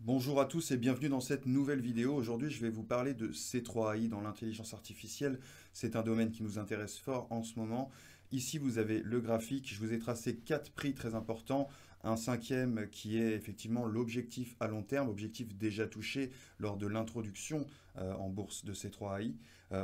Bonjour à tous et bienvenue dans cette nouvelle vidéo. Aujourd'hui, je vais vous parler de C3AI dans l'intelligence artificielle. C'est un domaine qui nous intéresse fort en ce moment. Ici, vous avez le graphique. Je vous ai tracé 4 prix très importants. Un cinquième qui est effectivement l'objectif à long terme, objectif déjà touché lors de l'introduction en bourse de C3AI.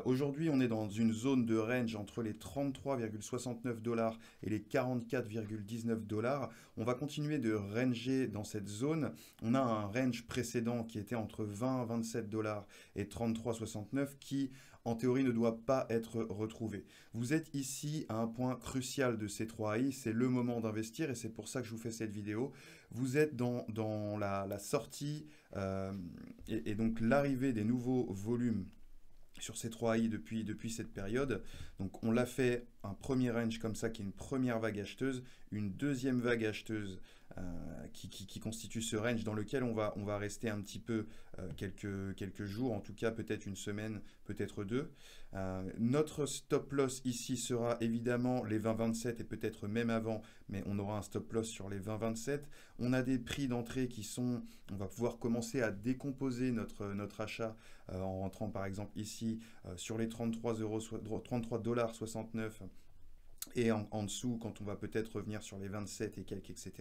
Aujourd'hui, on est dans une zone de range entre les 33,69 dollars et les 44,19 dollars. On va continuer de ranger dans cette zone. On a un range précédent qui était entre 20,27 dollars et 33,69 qui, en théorie, ne doit pas être retrouvé. Vous êtes ici à un point crucial de C3AI, c'est le moment d'investir et c'est pour ça que je vous fais cette vidéo. Vous êtes dans la sortie et donc l'arrivée des nouveaux volumes sur ces 3AI depuis cette période. Donc on l'a fait un premier range comme ça qui est une première vague acheteuse, une deuxième vague acheteuse qui constitue ce range dans lequel on va rester un petit peu quelques jours, en tout cas peut-être une semaine, peut-être deux. Notre stop loss ici sera évidemment les 20,27 et peut-être même avant, mais on aura un stop loss sur les 20,27. On a des prix d'entrée qui sont, on va pouvoir commencer à décomposer notre achat en rentrant par exemple ici sur les 33,69 $. Et en dessous, quand on va peut-être revenir sur les 27 et quelques, etc.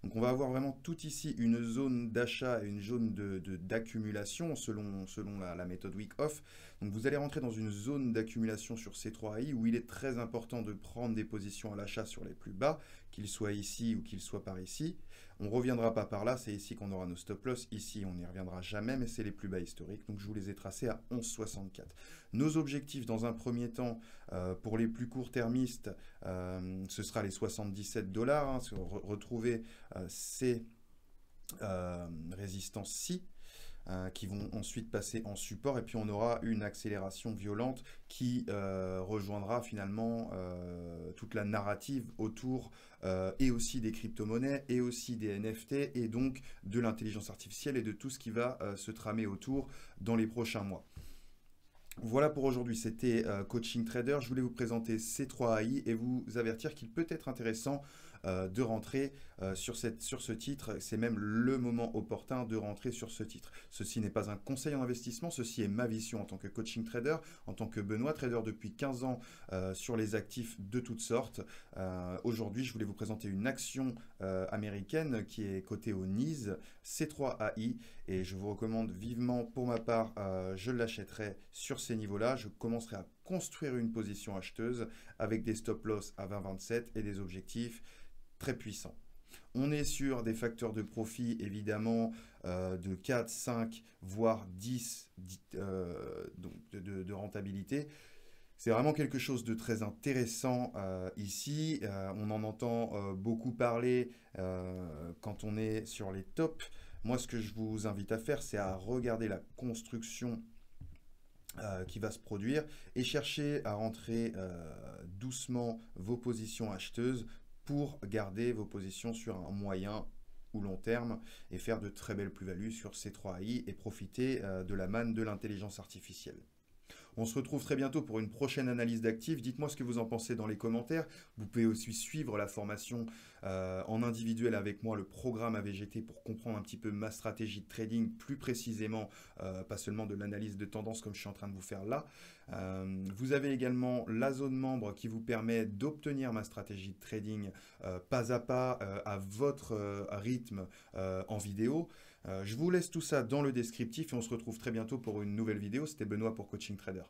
Donc on va avoir vraiment tout ici une zone d'achat et une zone d'accumulation selon la méthode Week Off. Donc vous allez rentrer dans une zone d'accumulation sur C3AI où il est très important de prendre des positions à l'achat sur les plus bas, qu'ils soient ici ou qu'ils soient par ici. On ne reviendra pas par là, c'est ici qu'on aura nos stop loss. Ici, on n'y reviendra jamais, mais c'est les plus bas historiques. Donc je vous les ai tracés à 11,64. Nos objectifs dans un premier temps, pour les plus court-termistes, ce sera les 77 dollars. Hein, retrouver ces résistances-ci qui vont ensuite passer en support et puis on aura une accélération violente qui rejoindra finalement toute la narrative autour et aussi des crypto-monnaies et aussi des NFT et donc de l'intelligence artificielle et de tout ce qui va se tramer autour dans les prochains mois. Voilà pour aujourd'hui, c'était Coaching Trader. Je voulais vous présenter C3AI et vous avertir qu'il peut être intéressant de rentrer sur ce titre. C'est même le moment opportun de rentrer sur ce titre. Ceci n'est pas un conseil en investissement, ceci est ma vision en tant que coaching trader, en tant que Benoît, trader depuis 15 ans sur les actifs de toutes sortes. Aujourd'hui, je voulais vous présenter une action américaine qui est cotée au NYSE, C3AI, et je vous recommande vivement, pour ma part, je l'achèterai sur ces niveaux-là. Je commencerai à construire une position acheteuse avec des stop loss à 20,27 et des objectifs très puissants. On est sur des facteurs de profit évidemment de 4, 5, voire 10 donc de rentabilité. C'est vraiment quelque chose de très intéressant ici. On en entend beaucoup parler quand on est sur les tops. Moi, ce que je vous invite à faire, c'est à regarder la construction qui va se produire et chercher à rentrer doucement vos positions acheteuses pour garder vos positions sur un moyen ou long terme et faire de très belles plus-values sur ces 3AI et profiter de la manne de l'intelligence artificielle. On se retrouve très bientôt pour une prochaine analyse d'actifs. Dites-moi ce que vous en pensez dans les commentaires. Vous pouvez aussi suivre la formation en individuel avec moi, le programme AVGT, pour comprendre un petit peu ma stratégie de trading plus précisément, pas seulement de l'analyse de tendance comme je suis en train de vous faire là. Vous avez également la zone membre qui vous permet d'obtenir ma stratégie de trading pas à pas à votre rythme en vidéo. Je vous laisse tout ça dans le descriptif et on se retrouve très bientôt pour une nouvelle vidéo. C'était Benoît pour Coaching Trader.